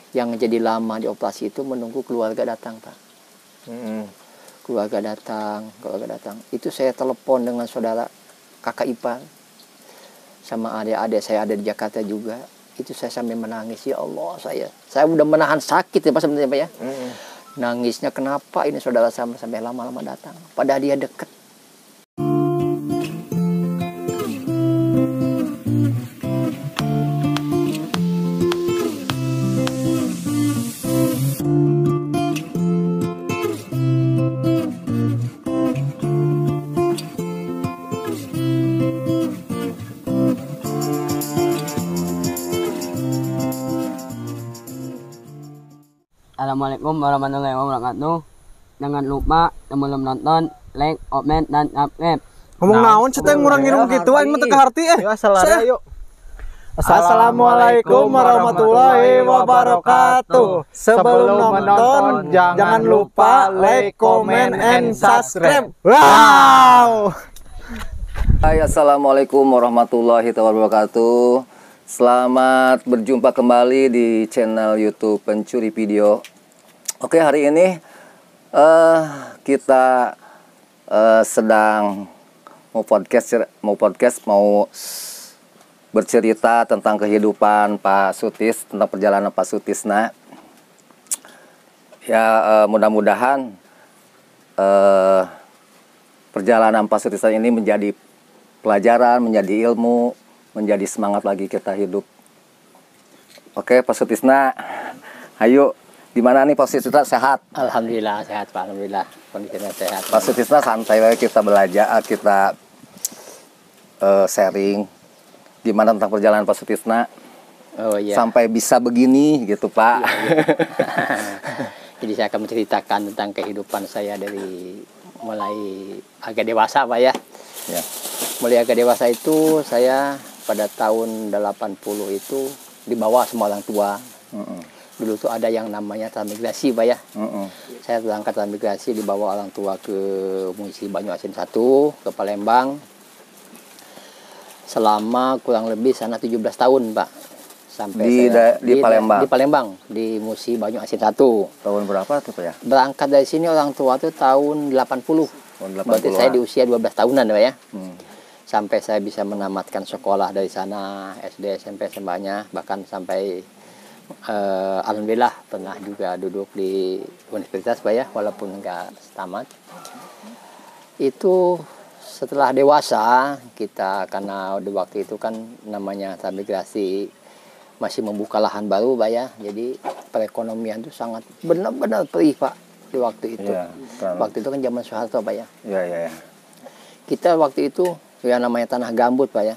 yang jadi lama di operasi itu menunggu keluarga datang, Pak. Keluarga datang. Itu saya telepon dengan saudara kakak ipar sama adik-adik saya ada di Jakarta juga. Itu saya sampai menangis, ya Allah, saya udah menahan sakit ya Pak sebenarnya Pak ya. Nangisnya kenapa ini saudara saya sampai lama-lama datang, padahal dia deket. Assalamualaikum warahmatullahi wabarakatuh. Jangan lupa yang belum nonton, like, comment, dan subscribe. Ngomong naon sih teh ngurang ngirum gitu aing mah teu kaharti yuk. Assalamualaikum warahmatullahi wabarakatuh. Sebelum nonton jangan lupa like, comment, and subscribe. Wow. Hai, assalamualaikum warahmatullahi wabarakatuh. Selamat berjumpa kembali di channel YouTube Pencuri Video. Oke, hari ini kita sedang mau bercerita tentang kehidupan Pak Sutis, tentang perjalanan Pak Sutisna. Ya, mudah-mudahan perjalanan Pak Sutisna ini menjadi pelajaran, menjadi ilmu, menjadi semangat lagi kita hidup. Oke, Pak Sutisna, ayo, gimana nih Pak Sutisna, sehat? Alhamdulillah sehat Pak, alhamdulillah kondisinya sehat. Pak Sutisna santai aja, kita belajar, kita sharing gimana tentang perjalanan Pak Sutisna. Oh iya. Sampai bisa begini gitu Pak. Jadi saya akan menceritakan tentang kehidupan saya dari mulai agak dewasa Pak ya. Ya. Mulai agak dewasa itu saya pada tahun 80 itu dibawa sama orang tua. Dulu tuh ada yang namanya transmigrasi Pak ya. Saya berangkat transmigrasi dibawa orang tua ke Musi Banyuasin 1 ke Palembang. Selama kurang lebih sana 17 tahun Pak. Sampai di Palembang. Di Palembang, di Musi Banyuasin 1. Tahun berapa tuh Pak ya? Berangkat dari sini orang tua tuh tahun 80. Tahun 80. Berarti saya di usia 12 tahunan Pak ya. Sampai saya bisa menamatkan sekolah dari sana, SD, SMP, SMA-nya, bahkan sampai alhamdulillah pernah juga duduk di universitas Pak ya, walaupun enggak tamat. Itu setelah dewasa kita, karena di waktu itu kan namanya transmigrasi masih membuka lahan baru Pak ya, jadi perekonomian itu sangat benar-benar perih Pak di waktu itu. Ya, waktu itu kan zaman Soeharto Pak ya. Iya. Kita waktu itu ya namanya tanah gambut Pak ya.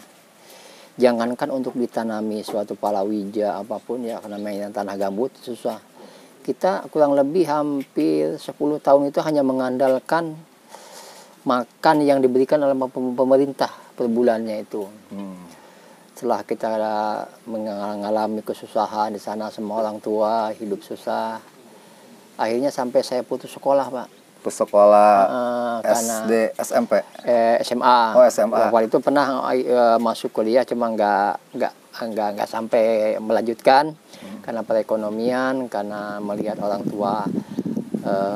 Jangankan untuk ditanami suatu palawija apapun ya, karena namanya tanah gambut susah. Kita kurang lebih hampir 10 tahun itu hanya mengandalkan makan yang diberikan oleh pemerintah per bulannya itu. Setelah kita mengalami kesusahan di sana, semua orang tua hidup susah. Akhirnya sampai saya putus sekolah Pak. Sekolah SD, SMP, SMA. Oh, SMA. Waktu itu pernah masuk kuliah, cuma nggak sampai melanjutkan karena perekonomian, karena melihat orang tua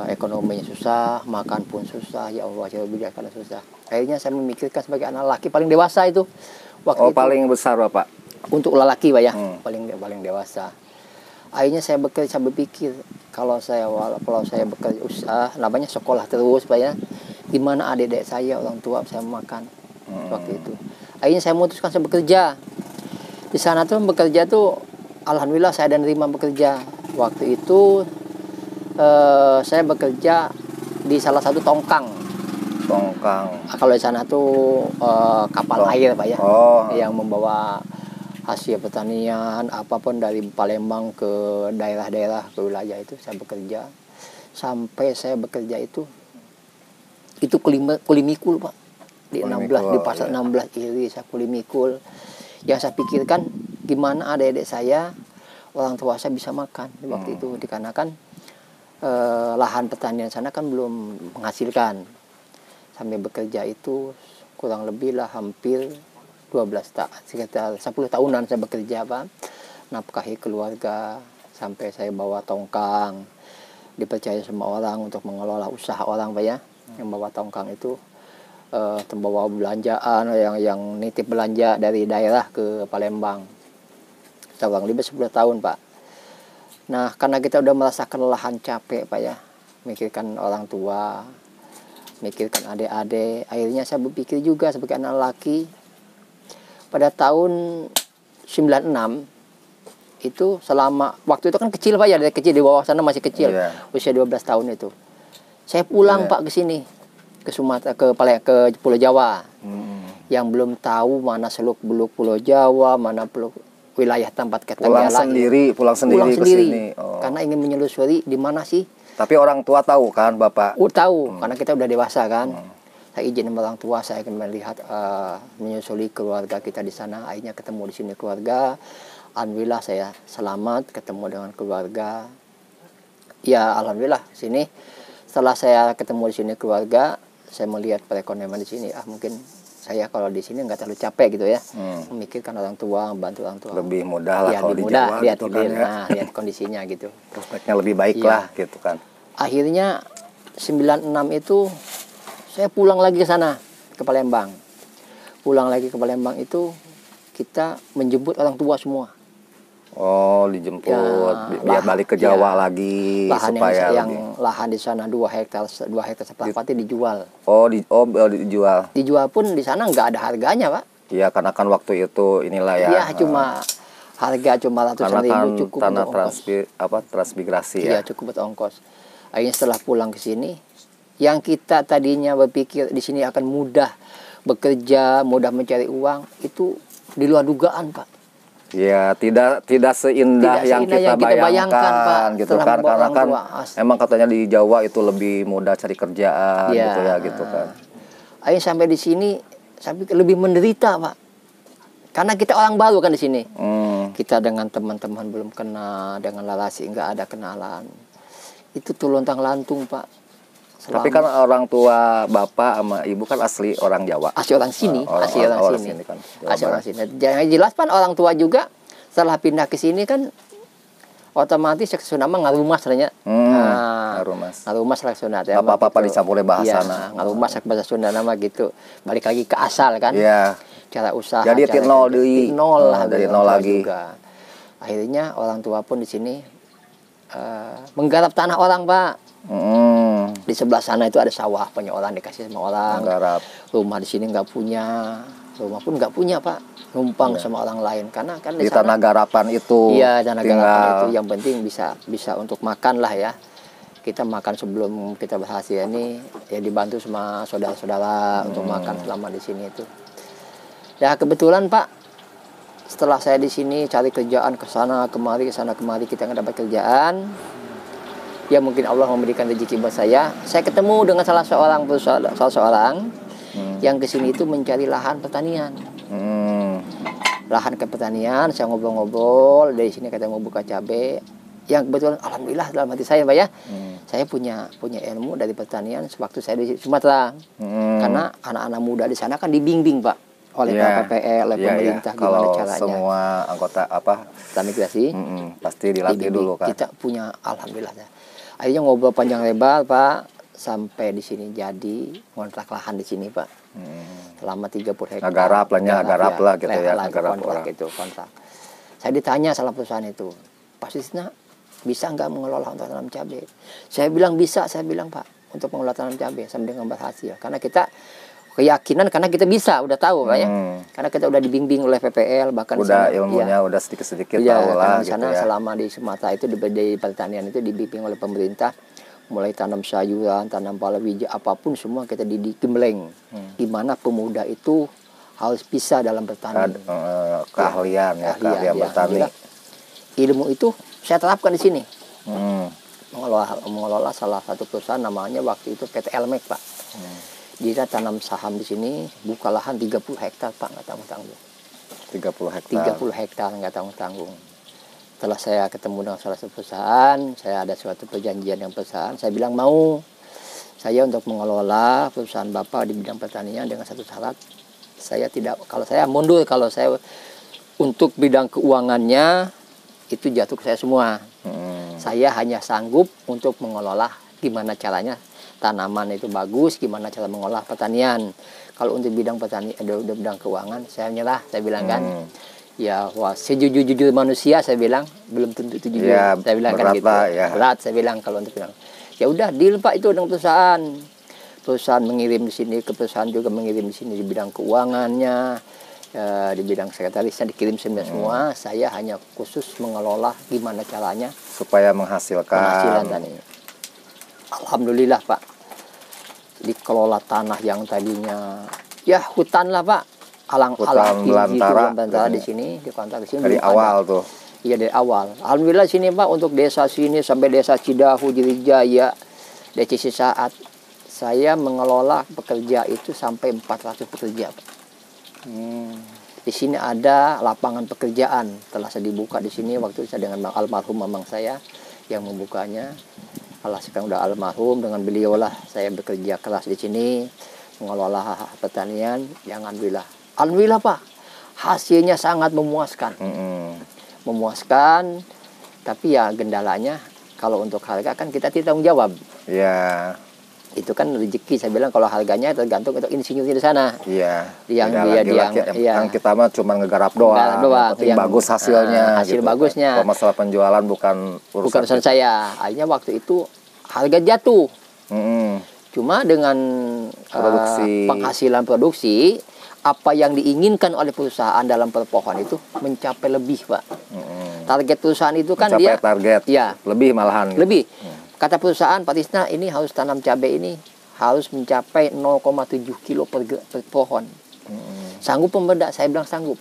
ekonominya susah, makan pun susah, ya Allah jauh beda karena susah. Akhirnya saya memikirkan sebagai anak laki paling dewasa itu waktu itu. Paling besar Bapak. Untuk lelaki Pak ya, paling dewasa. Akhirnya saya berpikir kalau saya bekerja usaha, namanya sekolah terus Pak ya, gimana adik-adik saya, orang tua saya makan waktu itu. Akhirnya saya memutuskan saya bekerja di sana tuh. Bekerja tuh alhamdulillah saya dan terima bekerja. Waktu itu saya bekerja di salah satu tongkang. Kalau di sana tuh kapal air Pak ya, yang membawa hasil pertanian apapun dari Palembang ke daerah-daerah, ke wilayah itu saya bekerja. Sampai saya bekerja itu kulimikul Pak, di 16 di pasar 16 Iri saya kulimikul. Yang saya pikirkan gimana adik-adik saya, orang tua saya bisa makan di waktu itu, dikarenakan lahan pertanian sana kan belum menghasilkan. Sampai bekerja itu kurang lebih lah hampir 12 tahun, sekitar 10 tahunan saya bekerja Pak, nafkahi keluarga sampai saya bawa tongkang, dipercaya sama orang untuk mengelola usaha orang Pak ya. Yang bawa tongkang itu membawa belanjaan yang nitip belanja dari daerah ke Palembang. Kurang lebih 10 tahun Pak. Nah karena kita udah merasakan kelelahan, capek Pak ya, mikirkan orang tua, mikirkan adik-adik, akhirnya saya berpikir juga sebagai anak laki. Pada tahun 96 itu, selama waktu itu kan kecil Pak ya, dari kecil, di bawah sana masih kecil, usia 12 tahun itu saya pulang Pak ke sini, ke Sumatera, ke Pulau Jawa. Yang belum tahu mana seluk beluk Pulau Jawa, mana wilayah tempat kita pulang sendiri ke sini. Karena ingin menyelusuri di mana sih. Tapi orang tua tahu kan Bapak? Tahu, karena kita udah dewasa kan. Saya izin sama orang tua, saya akan melihat, menyusuli keluarga kita di sana. Akhirnya ketemu di sini keluarga. Alhamdulillah saya selamat ketemu dengan keluarga. Ya alhamdulillah sini. Setelah saya ketemu di sini keluarga, saya melihat perekonomian di sini. Mungkin saya kalau di sini nggak terlalu capek gitu ya. Memikirkan orang tua, bantu orang tua. Lebih mudah lah ya, kalau di Jawa lihat gitu kan ya. Lihat kondisinya gitu. Prospeknya lebih baik lah gitu kan. Akhirnya 96 itu saya pulang lagi ke sana, ke Palembang. Pulang lagi ke Palembang itu kita menjemput orang tua semua. Oh, dijemput biar balik ke Jawa lagi lahan supaya yang lahan di sana 2 hektar seperti dijual. Dijual. Dijual pun di sana nggak ada harganya, Pak. Iya, karena kan waktu itu inilah ya. Iya, cuma harga cuma ratusan ribu, kan cukup tanah untuk ongkos. transmigrasi ya. Iya, cukup buat ongkos. Akhirnya setelah pulang ke sini, yang kita tadinya berpikir di sini akan mudah bekerja, mudah mencari uang, itu di luar dugaan, Pak. Ya, tidak seindah yang kita bayangkan Pak, gitu kan, karena kan emang katanya di Jawa itu lebih mudah cari kerjaan gitu kan. Akhirnya sampai di sini sampai lebih menderita Pak, karena kita orang baru kan di sini. Kita dengan teman-teman belum kenal, dengan Larassi nggak ada kenalan, itu tuh lontang-lantung Pak. Tapi kan orang tua Bapak sama Ibu kan asli orang Jawa. Asli orang sini, asli orang sini kan. Asli orang sini. Jangan jelas kan orang tua juga setelah pindah ke sini kan otomatis Sunama ngarumas sebenarnya. Ngarumas lah Sunda. Apa-apa dicampur bahasa sana. Ngarumas bahasa Sunda nama gitu. Balik lagi ke asal kan. Iya. Cara usaha. Jadi nol lah dari nol lagi. Juga. Akhirnya orang tua pun di sini menggarap tanah orang Pak. Di sebelah sana itu ada sawah punya orang, dikasih sama orang. Menggarap. Rumah di sini nggak punya, rumah pun nggak punya Pak, numpang sama orang lain karena kan di tanah garapan itu. Iya, tanah garapan itu yang penting bisa untuk makan lah ya. Kita makan sebelum kita berhasil ini ya, dibantu sama saudara-saudara untuk makan selama di sini itu. Ya kebetulan Pak, setelah saya di sini cari kerjaan ke sana kemari kita nggak dapat kerjaan. Ya mungkin Allah memberikan rezeki buat saya ketemu dengan salah seorang yang kesini itu mencari lahan pertanian. Lahan ke pertanian, saya ngobrol-ngobrol, dari sini kita mau buka cabai. Yang kebetulan alhamdulillah dalam hati saya Pak ya, saya punya ilmu dari pertanian sewaktu saya di Sumatera. Karena anak-anak muda di sana kan dibimbing Pak oleh KPPL, oleh pemerintah gimana caranya. Semua anggota transmigrasi pasti dilatih dulu kan. Kita punya alhamdulillah ya. Akhirnya ngobrol panjang lebar Pak, sampai di sini jadi kontrak lahan di sini Pak. Selama 30 hektar. Garap lah gitu ya. Kontrak. Saya ditanya salah perusahaan itu, Pak Sisna bisa nggak mengelola untuk tanam cabai? Saya bilang bisa, Pak, untuk mengelola tanam cabai sampai dengan berhasil. Karena kita keyakinan, karena kita bisa, udah tahu Pak ya. Karena kita udah dibimbing oleh PPL, bahkan udah ilmunya udah sedikit-sedikit tahu lah gitu ya. Selama di Sumatera itu di pertanian itu dibimbing oleh pemerintah, mulai tanam sayuran, tanam palawija, apapun semua kita digembleng. Gimana pemuda itu harus bisa dalam bertani. Keahlian bertani. Ilmu itu saya terapkan di sini. Mengelola salah satu perusahaan namanya waktu itu PT Elmek Pak. Dia tanam saham di sini, buka lahan 30 hektar Pak, nggak tanggung-tanggung. 30 hektar nggak tanggung-tanggung. Setelah saya ketemu dengan salah satu perusahaan, saya ada suatu perjanjian dengan perusahaan, saya bilang mau saya untuk mengelola perusahaan Bapak di bidang pertanian dengan satu syarat, saya tidak, kalau saya mundur, kalau saya untuk bidang keuangannya itu jatuh ke saya semua. Saya hanya sanggup untuk mengelola gimana caranya tanaman itu bagus, gimana cara mengolah pertanian. Kalau untuk bidang petani, ada bidang keuangan, saya nyerah, saya bilang kan. Ya, wah, sejujur-jujur manusia saya bilang belum tentu itu jujur. Ya, saya bilang kan gitu. Ya. Berat saya bilang kalau untuk bilang. Ya udah, deal Pak itu dengan perusahaan. Perusahaan mengirim di sini, ke perusahaan juga mengirim di sini di bidang keuangannya, di bidang sekretarisnya dikirim semua. Saya hanya khusus mengelola gimana caranya supaya menghasilkan penghasilan tadi. Alhamdulillah Pak, dikelola tanah yang tadinya ya hutan lah Pak, alang-alang belantara di sini, di pantai di sini dari awal tuh. Iya, dari awal. Alhamdulillah sini Pak, untuk desa sini sampai desa Cidahu, Jirijaya, Desa Cisaat, saya mengelola pekerja itu sampai 400 pekerja Pak. Di sini ada lapangan pekerjaan, telah saya dibuka di sini waktu saya dengan almarhum mamang saya yang membukanya. Allah sekarang udah almarhum, dengan beliau lah saya bekerja keras di sini mengelola pertanian. Yang alhamdulillah Pak, hasilnya sangat memuaskan. Memuaskan, tapi ya gendalanya kalau untuk harga kan kita tidak tanggung jawab. Ya. Itu kan rezeki, saya bilang kalau harganya tergantung untuk insinyurnya di sana. Iya. Yang kita mah cuma ngegarap doang. Yang bagus hasilnya. Hasil gitu. bagusnya. Kalau masalah penjualan bukan urusan saya. Akhirnya waktu itu harga jatuh. Cuma dengan penghasilan produksi, apa yang diinginkan oleh perusahaan dalam per pohon itu mencapai lebih Pak. Target perusahaan itu kan mencapai target. Ya, lebih malahan. Lebih. Kata perusahaan, Pak Tisna, ini harus tanam cabai ini harus mencapai 0,7 kilo per pohon. Sanggup pembeda? Saya bilang sanggup.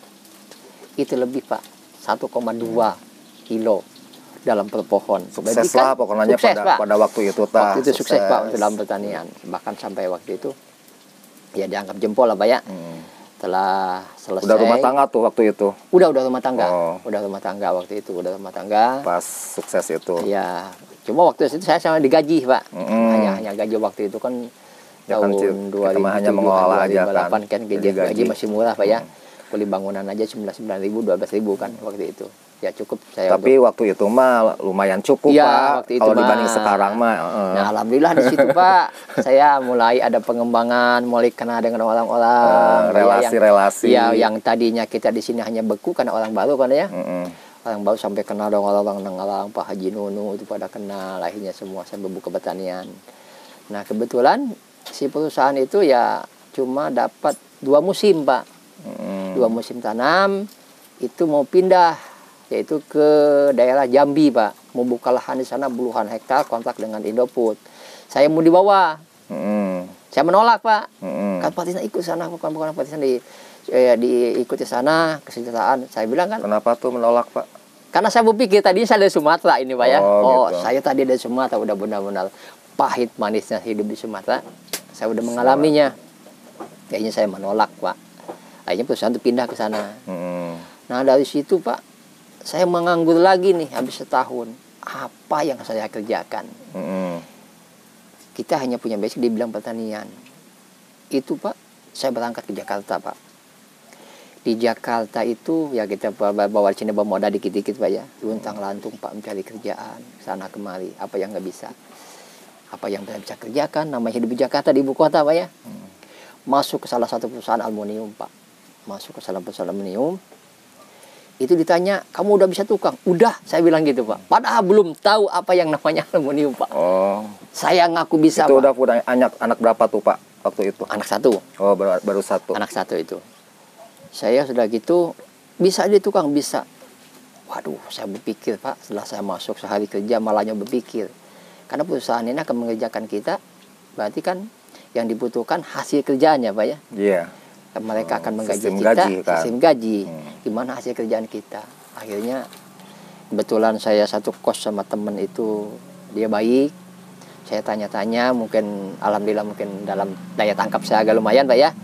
Itu lebih Pak, 1,2 kilo dalam per pohon. Sukses lah pokoknya pada waktu itu. Waktu itu sukses Pak untuk dalam pertanian. Bahkan sampai waktu itu ya dianggap jempol lah Pak ya. Setelah selesai. Udah rumah tangga tuh waktu itu? Udah rumah tangga. Udah rumah tangga waktu itu, udah rumah tangga. Pas sukses itu? Iya. Cuma waktu itu saya sama digaji Pak. Hanya gaji waktu itu kan ya tahun kan 2007 hanya mengolah aja kan gaji masih murah Pak ya. Beli bangunan aja 9.000, 12.000 kan waktu itu. Ya cukup saya. Tapi waktu itu mah lumayan cukup ya, Pak. Kalau dibanding sekarang mah. Nah alhamdulillah di situ Pak, saya mulai ada pengembangan, mulai kenal dengan orang-orang. Relasi-relasi. Ya yang tadinya kita di sini hanya beku karena orang baru kan ya. Orang baru sampai kenal dengan orang-orang Pak Haji Nunu itu pada kenal, akhirnya semua sampai buka pertanian. Nah kebetulan si perusahaan itu ya cuma dapat 2 musim Pak. 2 musim tanam, itu mau pindah yaitu ke daerah Jambi Pak, mau buka lahan di sana puluhan hektar, kontrak dengan Indofood. Saya mau dibawa, saya menolak Pak. Kan Pak Tisna ikut sana, bukan Pak Tisna diikuti sana kesejahteraan. Saya bilang kan. Kenapa tuh menolak Pak? Karena saya berpikir tadi saya dari Sumatera ini Pak ya. Gitu. Saya tadi dari Sumatera, udah benar-benar pahit manisnya hidup di Sumatera. Saya udah mengalaminya. Kayaknya saya menolak Pak. Akhirnya perusahaan itu pindah ke sana. Nah dari situ Pak, saya menganggur lagi nih habis setahun. Apa yang saya kerjakan? Kita hanya punya basic di bidang pertanian. Itu Pak, saya berangkat ke Jakarta Pak. Di Jakarta itu ya kita bawa sini bawa modal dikit-dikit Pak ya. Luntang lantung Pak mencari kerjaan sana kemari. Apa yang nggak bisa? Apa yang bisa kerjakan? Namanya hidup di Jakarta, di ibu kota Pak ya. Masuk ke salah satu perusahaan aluminium Pak. Masuk ke salah perusahaan aluminium. Itu ditanya, kamu udah bisa tukang? Udah, saya bilang gitu Pak. Padahal belum tahu apa yang namanya aluminium Pak. Saya ngaku bisa itu Pak. Udah punya anak berapa tuh Pak waktu itu? Anak 1. Oh baru 1. Anak 1 itu. Saya sudah gitu, bisa dia tukang? Bisa. Waduh, saya berpikir Pak, setelah saya masuk sehari kerja malahnya berpikir. Karena perusahaan ini akan mengerjakan kita, berarti kan yang dibutuhkan hasil kerjanya Pak ya. Iya. Mereka akan menggaji sistem kita, gaji, kan? sistem gaji. Gimana hasil kerjaan kita? Akhirnya kebetulan saya satu kos sama temen itu, dia baik. Saya tanya-tanya, mungkin alhamdulillah mungkin dalam daya tangkap saya agak lumayan Pak ya.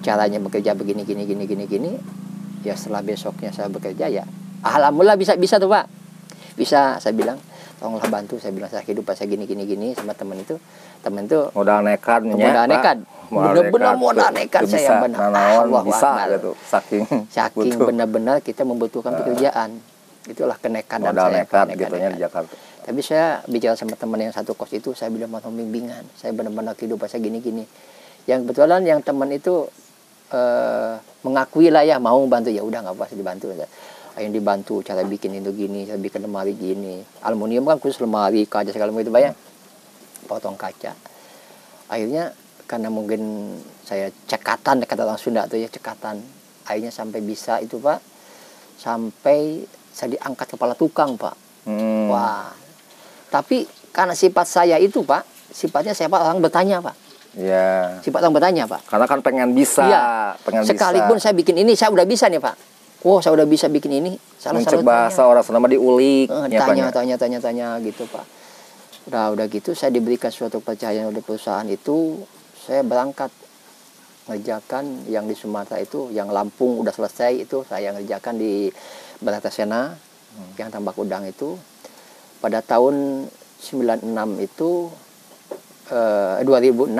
Caranya bekerja begini gini. Ya setelah besoknya saya bekerja ya alhamdulillah bisa tuh Pak. Bisa, saya bilang tolonglah bantu, saya bilang saya hidup saya gini sama temen itu modal nekat benar-benar modal nekat saya benar bisa gitu saking benar-benar kita membutuhkan pekerjaan itulah kenekanan Modal saya, nekat gitu ya di Jakarta. Tapi saya bicara sama teman yang satu kos itu, saya bilang mau bimbingan, saya benar-benar kehidupan saya gini-gini. Yang kebetulan yang teman itu mengakui lah ya, mau bantu, ya udah nggak apa-apa dibantu. Yang dibantu cara bikin itu gini, cara bikin lemari gini. Aluminium kan khusus lemari, kaca segala macam itu banyak. Potong kaca. Akhirnya karena mungkin saya cekatan, kata orang Sunda tuh ya, cekatan. Akhirnya sampai bisa itu Pak, sampai saya diangkat kepala tukang Pak. Wah, tapi karena sifat saya itu Pak, sifatnya saya Pak orang bertanya Pak. Ya. Sifat orang bertanya Pak. Karena kan pengen bisa, Iya. pengen Sekalipun bisa. saya bikin ini, saya udah bisa nih Pak. Wow, saya udah bisa bikin ini. Mencek bahasa orang Sunda mah diulik. Tanya gitu Pak. Udah gitu saya diberikan suatu kepercayaan oleh perusahaan itu, saya berangkat ngerjakan yang di Sumatera itu, yang Lampung udah selesai itu saya ngerjakan di Baratasena, yang tambak udang itu. Pada tahun 96 itu 2006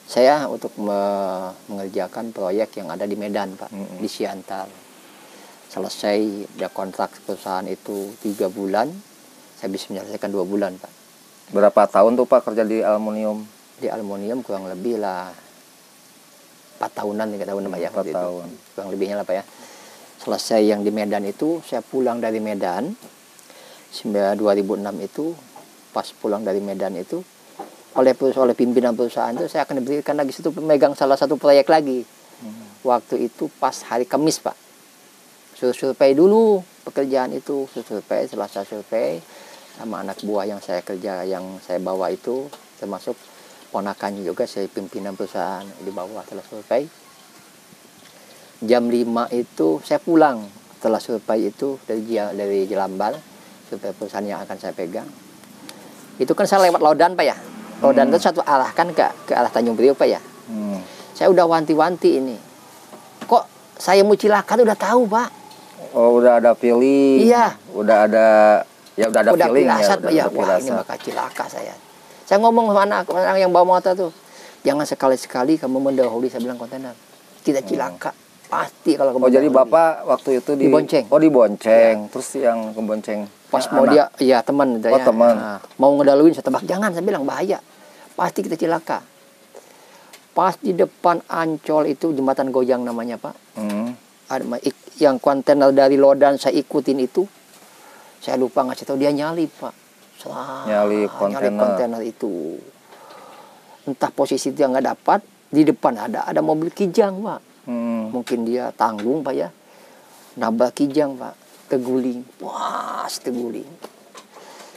saya untuk mengerjakan proyek yang ada di Medan Pak, di Siantar. Selesai dia kontrak perusahaan itu 3 bulan, saya bisa menyelesaikan 2 bulan Pak. Berapa tahun tuh Pak kerja di aluminium? Di aluminium kurang lebih lah 4 tahunan, 3 tahun Pak ya. 4 tahun. Kurang lebihnya lah Pak ya. Selesai yang di Medan itu, saya pulang dari Medan 2006 itu, pas pulang dari Medan itu oleh pimpinan perusahaan itu saya akan diberikan lagi pemegang salah satu proyek lagi. Waktu itu pas hari Kamis Pak, suruh survei dulu pekerjaan itu, survei. Setelah saya survei sama anak buah yang saya bawa itu, termasuk ponakannya juga, saya pimpinan perusahaan di bawah. Setelah survei jam 5 itu saya pulang setelah survei itu dari Jelambar, survei perusahaan yang akan saya pegang. Itu kan saya lewat Laudan Pak ya. Laudan itu satu arah kan ke arah Tanjung Priok Pak ya. Saya udah wanti-wanti ini. Kok saya mau cilaka udah tahu Pak. Oh, udah ada feeling. Iya. Udah ada feeling ya. Pak ya. Wah, ini bakal cilaka saya. Saya ngomong sama anak yang bawa motor tuh, jangan sekali-sekali kamu mendahului, saya bilang, kontainer. Kita cilaka. Pasti kalau kamu. Oh, jadi Bapak waktu itu dibonceng. Oh, dibonceng. Ya. Terus yang kebonceng Pas mau dia, iya teman. Oh, teman. Nah, mau ngedaluin saya tebak, jangan, saya bilang bahaya. Pasti kita cilaka. Pas di depan Ancol itu jembatan Goyang namanya Pak. Ada yang kontainer dari Laudan saya ikutin itu. Saya lupa ngasih tahu, dia nyalip Pak. Nyalip kontainer itu. Entah posisi dia nggak dapat, di depan ada mobil Kijang Pak. Mungkin dia tanggung Pak ya. Nabrak Kijang Pak. Terguling. Wah, terguling.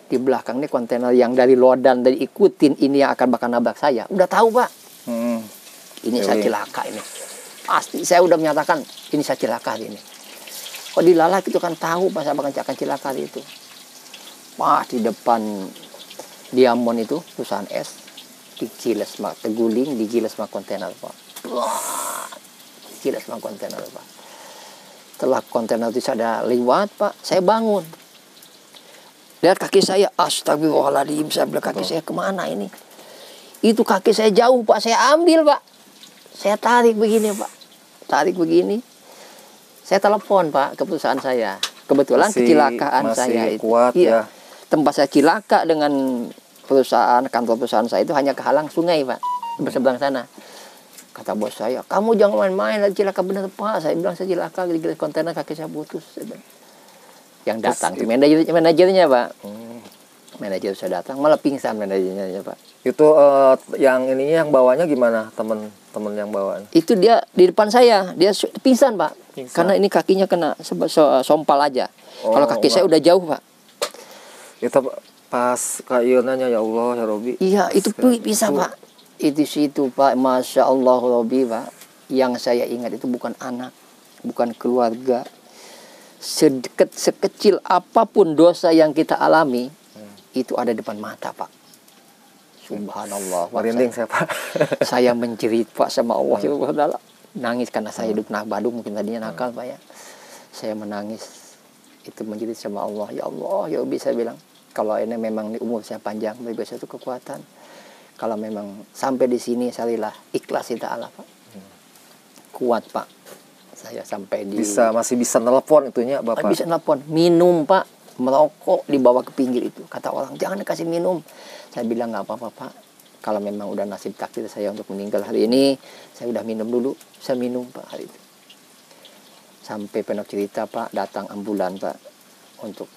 Di belakang ini kontainer yang dari Laudan dari ikutin ini yang akan bakal nabrak saya. Udah tahu Pak. Ini saya cilaka ini. Pasti saya udah menyatakan ini saya cilaka ini. Kok dilalak itu kan tahu pas saya akan cilaka itu. Wah, di depan Diamond itu perusahaan es, digiles mak terguling, digiles mak kontainer Pak. Wah, digiles mak kontainer Pak. Setelah kontainer itu ada lewat Pak, saya bangun. Lihat kaki saya, astagfirullahaladzim, saya bilang kaki saya kemana ini? Itu kaki saya jauh Pak, saya ambil Pak. Saya tarik begini Pak, tarik begini. Saya telepon Pak ke perusahaan saya. Kebetulan kecelakaan saya itu. Kuat, iya. Ya. Tempat saya cilaka dengan perusahaan, kantor perusahaan saya itu hanya kehalang sungai Pak, berseberang sana. Kata bos saya, kamu jangan main-main, cilaka bener Pak. Saya bilang saya cilaka, di kontainer kaki saya putus. Yang datang itu manajernya Pak. Manajer saya datang, malah pingsan manajernya Pak. Itu yang ininya yang bawanya gimana, temen yang bawaan? Itu dia di depan saya, dia pingsan Pak. Pingsan. Karena ini kakinya kena sompal aja. Kalau kaki saya udah jauh Pak. Itu pas kayunannya, ya Allah ya Robi. Iya, itu bisa Pak. Itu situ Pak, Masya Allah Robi Pak. Yang saya ingat itu bukan anak, bukan keluarga. Sekecil apapun dosa yang kita alami, itu ada depan mata Pak. Subhanallah. Merinding saya Pak. Saya menjerit Pak sama Allah. Nangis karena saya hidup Badung, mungkin tadinya nakal Pak ya. Saya menangis. Itu menjerit sama Allah. Ya Allah, ya Robi, saya bilang, kalau ini memang umur saya panjang, bagi saya itu kekuatan. Kalau memang sampai di sini, salilah ikhlas kita Allah Pak. Kuat Pak. Saya sampai di masih bisa nelpon itunya Bapak. bisa nelpon, minum Pak, merokok dibawa ke pinggir itu. Kata orang jangan dikasih minum. Saya bilang nggak apa-apa Pak. Kalau memang udah nasib takdir saya untuk meninggal hari ini, saya udah minum dulu. Saya minum Pak hari itu. Sampai penuh cerita Pak, datang ambulan Pak untuk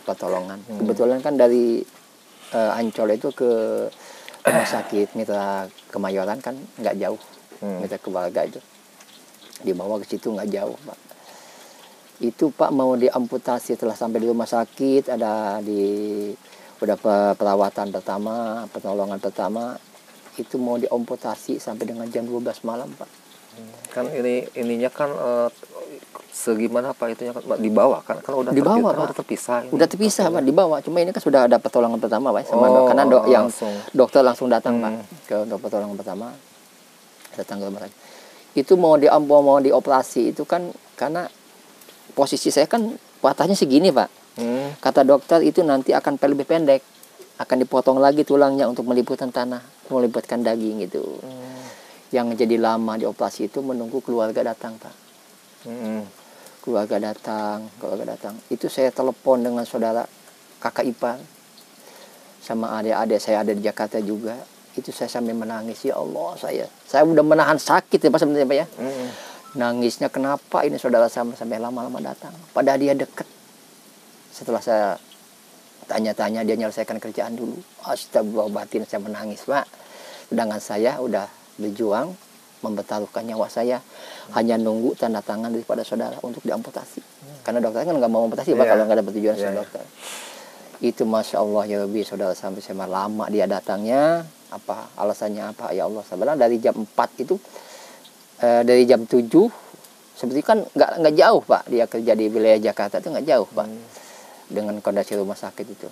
pertolongan. Kebetulan kan dari Ancol itu ke rumah sakit Mitra Kemayoran kan nggak jauh. Mitra Keluarga itu dibawa ke situ nggak jauh Pak. Itu Pak mau diamputasi setelah sampai di rumah sakit, udah perawatan pertama, pertolongan pertama, itu mau diamputasi sampai dengan jam 12 malam Pak. Kan ininya kan segimana Pak itunya kan dibawa kan udah dibawa Pak. Udah terpisah. Udah terpisah Pak, dibawa. Cuma ini kan sudah ada pertolongan pertama Pak sama karena dokter langsung datang Pak ke pertolongan pertama. Datang ke rumah sakit. Itu mau dioperasi itu kan karena posisi saya kan patahnya segini Pak. Kata dokter itu nanti akan lebih pendek, akan dipotong lagi tulangnya untuk meliputkan tanah, meliputkan daging gitu. Yang jadi lama dioperasi itu menunggu keluarga datang Pak. Keluarga datang. Itu saya telepon dengan saudara kakak ipar sama adik-adik saya ada di Jakarta juga. Itu saya sampai menangis, ya Allah saya udah menahan sakit ya Pak sebenarnya Pak ya. Nangisnya kenapa ini saudara sampai lama-lama datang, padahal dia deket. Setelah saya tanya-tanya dia menyelesaikan kerjaan dulu, astagfirullah batin saya menangis Pak. Sedangkan saya udah berjuang mempertaruhkan nyawa saya hanya nunggu tanda tangan daripada saudara untuk diamputasi. Karena dokter kan nggak mau amputasi Pak kalau nggak ada persetujuan dari dokter. Itu Masya Allah ya Rabbi, saudara sampai saya lama dia datangnya. Apa alasannya apa ya Allah, sebenarnya dari jam 4 itu dari jam 7 seperti kan nggak jauh Pak, dia kerja di wilayah Jakarta itu nggak jauh Pak. Dengan kondisi rumah sakit itu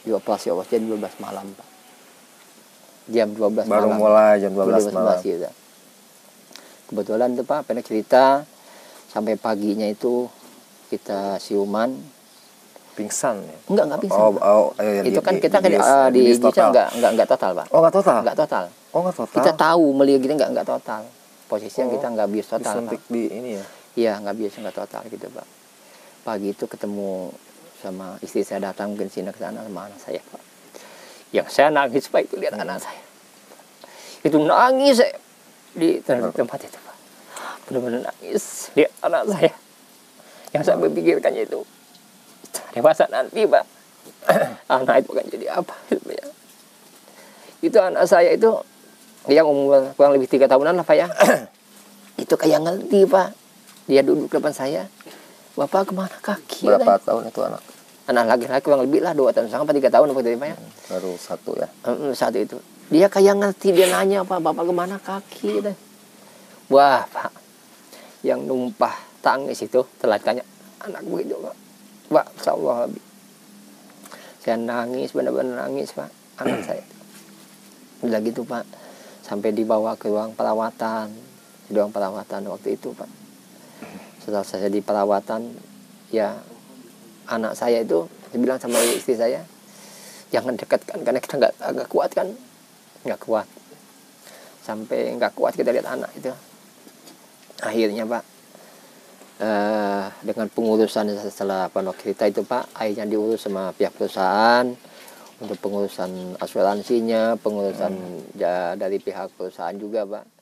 dioperasi jam 12 malam Pak, jam 12 baru malam mulai jam 12 malam gitu. Kebetulan tuh Pak pernah cerita sampai paginya itu kita siuman. Pingsan ya? Enggak pingsan. Itu kan kita di enggak total Pak. Enggak total. Enggak total. Enggak total. Kita tahu melihat gitu enggak total. Posisinya kita enggak bius total. Disuntik Pak. Di ini ya. Iya, enggak bius enggak total gitu Pak. Pagi itu ketemu sama istri saya, datang ke sini ke sana sama anak saya Pak. Yang saya nangis Pak itu lihat anak saya. Itu nangis saya di tempat itu Pak. Benar-benar nangis lihat anak saya. Yang saya berpikirkannya itu dewasa nanti Pak, anak itu akan jadi apa gitu ya. Itu anak saya itu yang umur kurang lebih 3 tahunan lah Pak ya. Itu kayak ngerti Pak, dia duduk depan saya, Bapak kemana kaki? Berapa tahun itu anak? Anak laki-laki kurang lebih lah 2 tahun sampai 3 tahun apa Pak ya. Baru 1 ya. Satu itu dia kayak ngerti, dia nanya Pak, Bapak kemana kaki? Wah Pak, yang numpah tangis itu telah tanya anak begitu Pak. Pak, Allah, saya nangis, benar-benar nangis Pak, anak saya. Udah gitu Pak, sampai dibawa ke ruang perawatan, waktu itu Pak. Setelah saya di perawatan, ya anak saya itu, saya bilang sama istri saya, jangan dekatkan karena kita nggak kuat kan, nggak kuat. Sampai nggak kuat kita lihat anak itu. Akhirnya Pak. Dengan pengurusan setelah pondok kita itu Pak, akhirnya diurus sama pihak perusahaan untuk pengurusan asuransinya, pengurusan dari pihak perusahaan juga Pak.